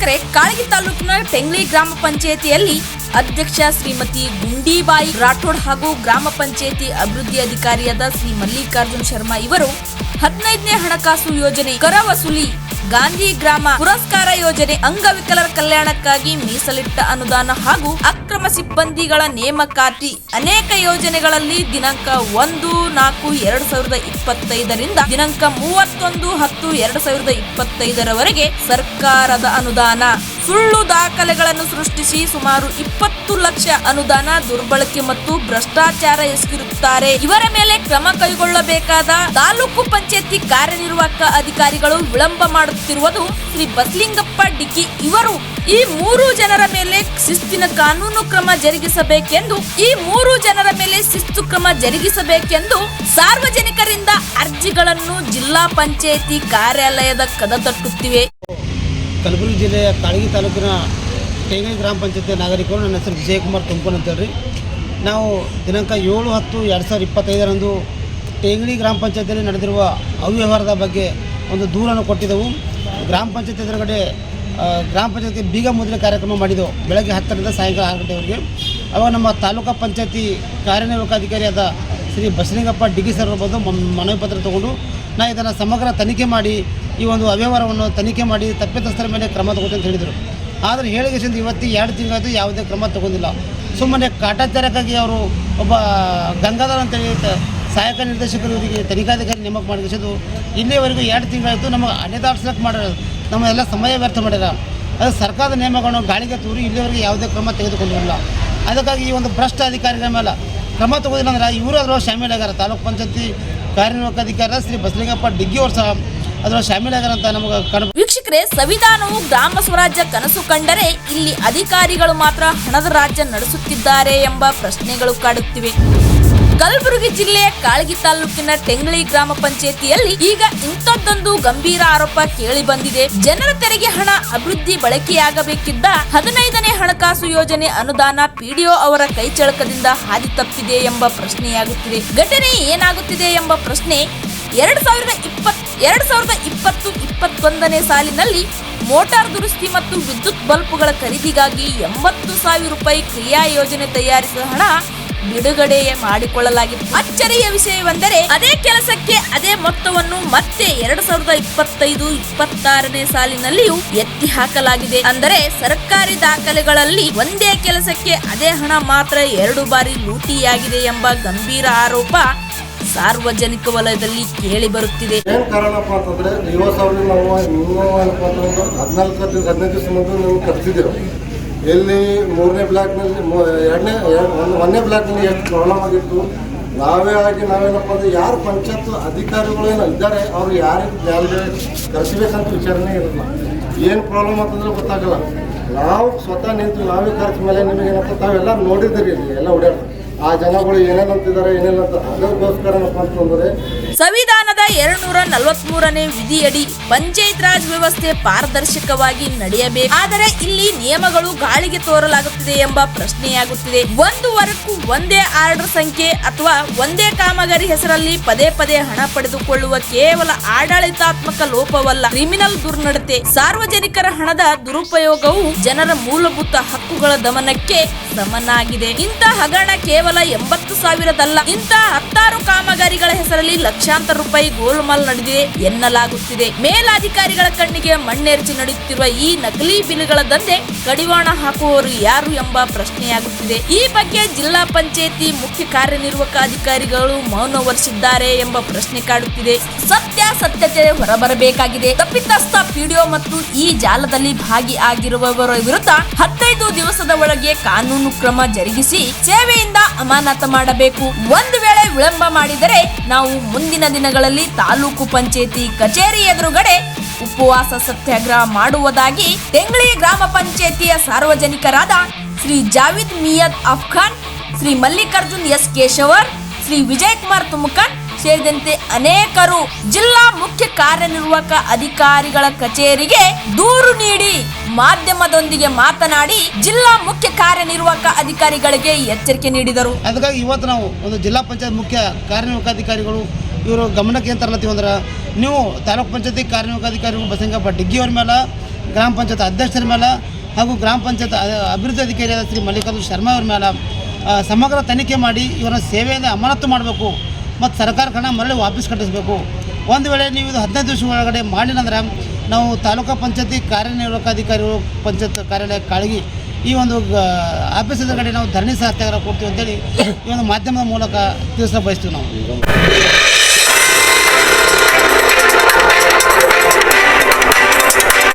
ವೀಕ್ಷಕರೇ, ಕಾಳಗಿ ತಾಲೂಕಿನ ಟೆಂಗ್ಲಿ ಗ್ರಾಮ ಪಂಚಾಯಿತಿಯಲ್ಲಿ ಅಧ್ಯಕ್ಷ ಶ್ರೀಮತಿ ಗುಂಡಿಬಾಯಿ ರಾಠೋಡ್ ಹಾಗೂ ಗ್ರಾಮ ಪಂಚಾಯಿತಿ ಅಭಿವೃದ್ಧಿ ಅಧಿಕಾರಿಯಾದ ಶ್ರೀ ಮಲ್ಲಿಕಾರ್ಜುನ್ ಶರ್ಮಾ ಇವರು 15ನೇ ಹಣಕಾಸು ಯೋಜನೆ, ಕರ ವಸೂಲಿ, ಗಾಂಧಿ ಗ್ರಾಮ ಪುರಸ್ಕಾರ ಯೋಜನೆ, ಅಂಗವಿಕಲರ ಕಲ್ಯಾಣಕ್ಕಾಗಿ ಮೀಸಲಿಟ್ಟ ಅನುದಾನ ಹಾಗೂ ಅಕ್ರಮ ಸಿಬ್ಬಂದಿಗಳ ನೇಮಕಾತಿ ಅನೇಕ ಯೋಜನೆಗಳಲ್ಲಿ ದಿನಾಂಕ 1/4/2025 ದಿನಾಂಕ 31/10/2025 ಸರ್ಕಾರದ ಅನುದಾನ ಸುಳ್ಳು ದಾಖಲೆಗಳನ್ನು ಸೃಷ್ಟಿಸಿ ಸುಮಾರು 20 ಲಕ್ಷ ಅನುದಾನ ದುರ್ಬಳಕೆ ಮತ್ತು ಭ್ರಷ್ಟಾಚಾರ ಎಸಗಿರುತ್ತಾರೆ. ಇವರ ಮೇಲೆ ಕ್ರಮ ಕೈಗೊಳ್ಳಬೇಕಾದ ತಾಲೂಕು ಪಂಚಾಯತಿ ಕಾರ್ಯನಿರ್ವಾಹಕ ಅಧಿಕಾರಿಗಳು ವಿಳಂಬ ಮಾಡುತ್ತಿರುವುದು ಶ್ರೀ ಬಸಲಿಂಗಪ್ಪ ಡಿಕ್ಕಿ ಇವರು. ಈ 3 ಜನರ ಮೇಲೆ ಶಿಸ್ತಿನ ಕಾನೂನು ಕ್ರಮ ಜರುಗಿಸಬೇಕೆಂದು ಸಾರ್ವಜನಿಕರಿಂದ ಅರ್ಜಿಗಳನ್ನು ಜಿಲ್ಲಾ ಪಂಚಾಯತಿ ಕಾರ್ಯಾಲಯದ ಕದ ತಟ್ಟುತ್ತಿವೆ. ಕಲಬುರಗಿ ಜಿಲ್ಲೆಯ ಕಾಳಗಿ ತಾಲೂಕಿನ ಟೆಂಗ್ಲಿ ಗ್ರಾಮ ಪಂಚಾಯತಿ ನಾಗರಿಕರು. ನನ್ನ ಹೆಸರು ವಿಜಯಕುಮಾರ್ ತುಮಕೂರು ಅಂತೇಳಿ. ನಾವು ದಿನಾಂಕ 7/10/2025 ಟೆಂಗ್ಲಿ ಗ್ರಾಮ ಪಂಚಾಯತಿಯಲ್ಲಿ ನಡೆದಿರುವ ಅವ್ಯವಹಾರದ ಬಗ್ಗೆ ಒಂದು ದೂರನ್ನು ಕೊಟ್ಟಿದ್ದೆವು. ಗ್ರಾಮ ಪಂಚಾಯತಿ ಎದುರುಗಡೆ ಗ್ರಾಮ ಪಂಚಾಯತಿ ಬೀಗ ಮುದ್ರೆ ಕಾರ್ಯಕ್ರಮ ಮಾಡಿದೆವು. ಬೆಳಗ್ಗೆ 10ರಿಂದ ಸಾಯಂಕಾಲ 6 ಗಂಟೆವರೆಗೆ. ಅವಾಗ ನಮ್ಮ ತಾಲೂಕಾ ಪಂಚಾಯತಿ ಕಾರ್ಯನಿರ್ವಾಹಕ ಅಧಿಕಾರಿಯಾದ ಶ್ರೀ ಬಸಲಿಂಗಪ್ಪ ಡಿಕ್ಕಿ ಸರ್ ಬಂದು ಮನವಿ ಪತ್ರ ತಗೊಂಡು ನಾನು ಇದನ್ನು ಸಮಗ್ರ ತನಿಖೆ ಮಾಡಿ ಈ ಒಂದು ಅವ್ಯವಹಾರವನ್ನು ತನಿಖೆ ಮಾಡಿ ತಪ್ಪಿತಸ್ಥರ ಮೇಲೆ ಕ್ರಮ ತಗೋತೀನಿ ಅಂತ ಹೇಳಿದರು. ಆದರೆ ಹೇಳಿಕೆಯಿಂದ ಇವತ್ತು 2 ತಿಂಗಳಾಯಿತು, ಯಾವುದೇ ಕ್ರಮ ತಗೊಂಡಿಲ್ಲ. ಸುಮ್ಮನೆ ಕಾಟಾಚಾರಕ್ಕಾಗಿ ಅವರು ಒಬ್ಬ ಗಂಗಾಧರ್ ಅಂತೇಳಿ ಸಹಾಯಕ ನಿರ್ದೇಶಕರು ಇವರಿಗೆ ತನಿಖಾಧಿಕಾರಿ ನೇಮಕ ಮಾಡಿಸಿದ್ದು ಇಲ್ಲಿವರೆಗೂ 2 ತಿಂಗಳಾಯಿತು. ನಮಗೆ ಅನ್ಯದಾಡ್ಸಕ್ಕೆ ಮಾಡ್ಯಾರ, ನಮ್ಮ ಎಲ್ಲ ಸಮಯ ವ್ಯರ್ಥ ಮಾಡ್ಯಾರ. ಅದು ಸರ್ಕಾರದ ನೇಮಗಳನ್ನು ಗಾಳಿಗೆ ತೂರಿ ಇಲ್ಲಿವರೆಗೆ ಯಾವುದೇ ಕ್ರಮ ತೆಗೆದುಕೊಂಡಿರಲಿಲ್ಲ. ಅದಕ್ಕಾಗಿ ಈ ಒಂದು ಭ್ರಷ್ಟ ಅಧಿಕಾರಿಗಳ ಮೇಲೆ ಕ್ರಮ ತಗೋದಿಲ್ಲ ಅಂದ್ರೆ ಇವರು ಅದರೊಳಗೆ ಶಾಮೀಲಾಗ್ಯಾರ. ತಾಲೂಕು ಪಂಚಾಯತಿ ಕಾರ್ಯನಿರ್ವಾಹಕ ಅಧಿಕಾರಿ ಶ್ರೀ ಬಸಲಿಂಗಪ್ಪ ಡಿಕ್ಕಿ ಅವರು ಸಹ ಅದರ ಶಾಮೀಲಾಗ್ಯಾರ ಅಂತ ನಮಗೆ ವೀಕ್ಷಕರೇ, ಸಂವಿಧಾನವು ಗ್ರಾಮ ಸ್ವರಾಜ್ಯ ಕನಸು ಕಂಡರೆ ಇಲ್ಲಿ ಅಧಿಕಾರಿಗಳು ಮಾತ್ರ ಹಣದ ರಾಜ್ಯ ನಡೆಸುತ್ತಿದ್ದಾರೆ ಎಂಬ ಪ್ರಶ್ನೆಗಳು ಕಾಡುತ್ತಿವೆ. ಕಲಬುರಗಿ ಜಿಲ್ಲೆಯ ಕಾಳಗಿ ತಾಲೂಕಿನ ಟೆಂಗ್ಲಿ ಗ್ರಾಮ ಪಂಚಾಯತಿಯಲ್ಲಿ ಈಗ ಇಂಥದ್ದೊಂದು ಗಂಭೀರ ಆರೋಪ ಕೇಳಿ ಬಂದಿದೆ. ಜನರ ತೆರಿಗೆ ಹಣ ಅಭಿವೃದ್ಧಿ ಬಳಕೆಯಾಗಬೇಕಿದ್ದ 15ನೇ ಹಣಕಾಸು ಯೋಜನೆ ಅನುದಾನ ಪಿಡಿಒ ಅವರ ಕೈಚಳಕದಿಂದ ಹಾದಿ ತಪ್ಪಿದೆ ಎಂಬ ಪ್ರಶ್ನೆಯಾಗುತ್ತಿದೆ. ಘಟನೆ ಏನಾಗುತ್ತಿದೆ ಎಂಬ ಪ್ರಶ್ನೆ 2020-21ನೇ ಸಾಲಿನಲ್ಲಿ ಮೋಟಾರ್ ದುರಸ್ತಿ ಮತ್ತು ವಿದ್ಯುತ್ ಬಲ್ಬ್ಗಳ ಖರೀದಿಗಾಗಿ 80,000 ರೂಪಾಯಿ ಕ್ರಿಯಾ ಯೋಜನೆ ತಯಾರಿಸಿದ ಹಣ ಬಿಡುಗಡೆ ಮಾಡಿಕೊಳ್ಳಲಾಗಿತ್ತು. ಅಚ್ಚರಿಯ ವಿಷಯವೆಂದರೆ ಅದೇ ಕೆಲಸಕ್ಕೆ ಅದೇ ಮೊತ್ತವನ್ನು ಮತ್ತೆ 2025-26ನೇ ಸಾಲಿನಲ್ಲಿಯೂ ಎತ್ತಿ ಹಾಕಲಾಗಿದೆ. ಅಂದರೆ ಸರ್ಕಾರಿ ದಾಖಲೆಗಳಲ್ಲಿ ಒಂದೇ ಕೆಲಸಕ್ಕೆ ಅದೇ ಹಣ ಮಾತ್ರ 2 ಬಾರಿ ಲೂಟಿಯಾಗಿದೆ ಎಂಬ ಗಂಭೀರ ಆರೋಪ ಸಾರ್ವಜನಿಕ ವಲಯದಲ್ಲಿ ಕೇಳಿ ಬರುತ್ತಿದೆ. ಏನ್ ಕಾರಣಪ್ಪ ಅಂತಂದ್ರೆ ಯುವ ಸಾವಿರ ನಾವು 14-15 ದಿವಸ ಮುಂದೆ ನಾವು ಕರ್ತಿದ್ದೀವಿ. ಎಲ್ಲಿ 3ನೇ ಬ್ಲಾಕ್ನಲ್ಲಿ 1ನೇ ಬ್ಲಾಕ್ನಲ್ಲಿ ಎಷ್ಟು ಪ್ರಾಬ್ಲಮ್ ಆಗಿತ್ತು. ನಾವೇನಪ್ಪ ಅಂದರೆ ಯಾರು ಪಂಚಾಯತ್ ಅಧಿಕಾರಿಗಳು ಏನು ಇದ್ದಾರೆ ಅವರು ಯಾರಿಗೆ ಕರೆಸಬೇಕಂತ ವಿಚಾರಣೆ ಇರಲ್ಲ. ಏನು ಪ್ರಾಬ್ಲಮ್ ಅಂತಂದ್ರೆ ಗೊತ್ತಾಗಲ್ಲ. ನಾವು ಸ್ವತಃ ನಿಂತು ನಾವೇ ಖರ್ಚು ಮೇಲೆ ನಿಮಗೇನಪ್ಪ ತಾವೆಲ್ಲ ನೋಡಿದ್ದೀರಿ, ಎಲ್ಲ ಓಡಾಡ್ತಾರೆ ಆ ಜನಗಳು ಏನೇನಂತಿದ್ದಾರೆ ಏನೇನಂತ. ಅದಕ್ಕೋಸ್ಕರನಪ್ಪ ಅಂತಂದರೆ ಸಂವಿಧಾನದ 243ನೇ ವಿಧಿಯಡಿ ಪಂಚಾಯತ್ ರಾಜ್ ವ್ಯವಸ್ಥೆ ಪಾರದರ್ಶಕವಾಗಿ ನಡೆಯಬೇಕು. ಆದರೆ ಇಲ್ಲಿ ನಿಯಮಗಳು ಗಾಳಿಗೆ ತೋರಲಾಗುತ್ತಿದೆ ಎಂಬ ಪ್ರಶ್ನೆಯಾಗುತ್ತಿದೆ. ಒಂದು ವರ್ಗಕ್ಕೂ ಒಂದೇ ಆರ್ಡರ್ ಸಂಖ್ಯೆ ಅಥವಾ ಒಂದೇ ಕಾಮಗಾರಿ ಹೆಸರಲ್ಲಿ ಪದೇ ಹಣ ಪಡೆದುಕೊಳ್ಳುವ ಕೇವಲ ಆಡಳಿತಾತ್ಮಕ ಲೋಪವಲ್ಲ, ಕ್ರಿಮಿನಲ್ ದುರ್ನಡತೆ. ಸಾರ್ವಜನಿಕರ ಹಣದ ದುರುಪಯೋಗವು ಜನರ ಮೂಲಭೂತ ಹಕ್ಕುಗಳ ದಮನಕ್ಕೆ ಸಮನಾಗಿದೆ. ಇಂಥ ಹಗರಣ ಕೇವಲ 80,000ದಲ್ಲ, ಇಂಥ 10 ಕಾಮಗಾರಿಗಳ ಹೆಸರಲ್ಲಿ ಲಕ್ಷಾಂತರ ರೂಪಾಯಿ ಗೋಲ್ಮಾಲ್ ನಡೆದಿದೆ ಎನ್ನಲಾಗುತ್ತಿದೆ. ಮೇಲಾಧಿಕಾರಿಗಳ ಕಣ್ಣಿಗೆ ಮಣ್ಣೆರಚಿ ನಡೆಯುತ್ತಿರುವ ಈ ನಕಲಿ ಬಿಲ್ಗಳ ದಂಧೆ ಕಡಿವಾಣ ಹಾಕುವವರು ಯಾರು ಎಂಬ ಪ್ರಶ್ನೆಯಾಗುತ್ತಿದೆ. ಈ ಬಗ್ಗೆ ಜಿಲ್ಲಾ ಪಂಚಾಯತಿ ಮುಖ್ಯ ಕಾರ್ಯನಿರ್ವಾಹಕ ಅಧಿಕಾರಿಗಳು ಮೌನವರಿಸಿದ್ದಾರೆ ಎಂಬ ಪ್ರಶ್ನೆ ಕಾಡುತ್ತಿದೆ. ಸತ್ಯತೆ ಹೊರಬರಬೇಕಾಗಿದೆ. ತಪ್ಪಿತಸ್ಥ ಪಿಡಿಒ ಮತ್ತು ಈ ಜಾಲದಲ್ಲಿ ಭಾಗಿಯಾಗಿರುವವರ ವಿರುದ್ಧ 15 ದಿವಸದ ಒಳಗೆ ಕಾನೂನು ಕ್ರಮ ಜರುಗಿಸಿ ಸೇವೆಯಿಂದ ಅಮಾನತು ಮಾಡಬೇಕು. ಒಂದು ವೇಳೆ ವಿಳಂಬ ಮಾಡಿದರೆ ನಾವು ಮುಂದಿನ ದಿನಗಳಲ್ಲಿ ತಾಲೂಕು ಪಂಚಾಯತಿ ಕಚೇರಿ ಎದುರುಗಡೆ ಉಪವಾಸ ಸತ್ಯಾಗ್ರಹ ಮಾಡುವುದಾಗಿ ಟೆಂಗ್ಲಿ ಗ್ರಾಮ ಪಂಚಾಯತಿಯ ಸಾರ್ವಜನಿಕರಾದ ಶ್ರೀ ಜಾವಿದ್ ಮಿಯಾದ್ ಅಫ್ಖಾನ್, ಶ್ರೀ ಮಲ್ಲಿಕಾರ್ಜುನ್ ಎಸ್ ಕೇಶವರ್, ಶ್ರೀ ವಿಜಯಕುಮಾರ್ ತುಮಕನ್ ಸೇರಿದಂತೆ ಅನೇಕರು ಜಿಲ್ಲಾ ಮುಖ್ಯ ಕಾರ್ಯನಿರ್ವಾಹಕ ಅಧಿಕಾರಿಗಳ ಕಚೇರಿಗೆ ದೂರು ನೀಡಿ ಮಾಧ್ಯಮದೊಂದಿಗೆ ಮಾತನಾಡಿ ಜಿಲ್ಲಾ ಮುಖ್ಯ ಕಾರ್ಯನಿರ್ವಾಹಕ ಅಧಿಕಾರಿಗಳಿಗೆ ಎಚ್ಚರಿಕೆ ನೀಡಿದರು. ಅದಕ್ಕಾಗಿ ಇವತ್ತು ನಾವು ಒಂದು ಜಿಲ್ಲಾ ಪಂಚಾಯತ್ ಮುಖ್ಯ ಕಾರ್ಯನಿರ್ವಾಹಕ ಅಧಿಕಾರಿಗಳು ಇವರು ಗಮನಕ್ಕೆ ಏನು ತರಲತ್ತೀವಿ ಅಂದ್ರೆ, ನೀವು ತಾಲೂಕು ಪಂಚಾಯತಿ ಕಾರ್ಯನಿರ್ವಾಹಕ ಅಧಿಕಾರಿಗಳು ಬಸಲಿಂಗಪ್ಪ ಡಿಕ್ಕಿ ಅವ್ರ ಮೇಲೆ ಗ್ರಾಮ ಪಂಚಾಯತ್ ಅಧ್ಯಕ್ಷರ ಮೇಲೆ ಹಾಗೂ ಗ್ರಾಮ ಪಂಚಾಯತ್ ಅಭಿವೃದ್ಧಿ ಅಧಿಕಾರಿಯಾದ ಶ್ರೀ ಮಲ್ಲಿಕಾರ್ಜುನ ಶರ್ಮಾ ಅವ್ರ ಮೇಲೆ ಸಮಗ್ರ ತನಿಖೆ ಮಾಡಿ ಇವರ ಸೇವೆಯಿಂದ ಅಮಾನತು ಮಾಡಬೇಕು ಮತ್ತು ಸರ್ಕಾರಕ್ಕೆ ಹಣ ಮರಳಿ ವಾಪಸ್ ಕಟ್ಟಿಸಬೇಕು. ಒಂದು ವೇಳೆ ನೀವು ಇದು 15 ದಿವಸ ಒಳಗಡೆ ಮಾಡಿಲ್ಲಂದ್ರೆ ನಾವು ತಾಲೂಕು ಪಂಚಾಯತಿ ಕಾರ್ಯನಿರ್ವಾಹಕಾಧಿಕಾರಿಗಳು ಪಂಚಾಯತ್ ಕಾರ್ಯಾಲಯ ಕಾಳಗಿ ಈ ಒಂದು ಆಫೀಸ್ ಎದುರುಗಡೆ ನಾವು ಧರಣಿ ಸತ್ಯಾಗ್ರಹ ಕೊಡ್ತೀವಿ ಅಂತೇಳಿ ಈ ಒಂದು ಮಾಧ್ಯಮದ ಮೂಲಕ ತಿಳಿಸ ಬಯಸ್ತೀವಿ ನಾವು.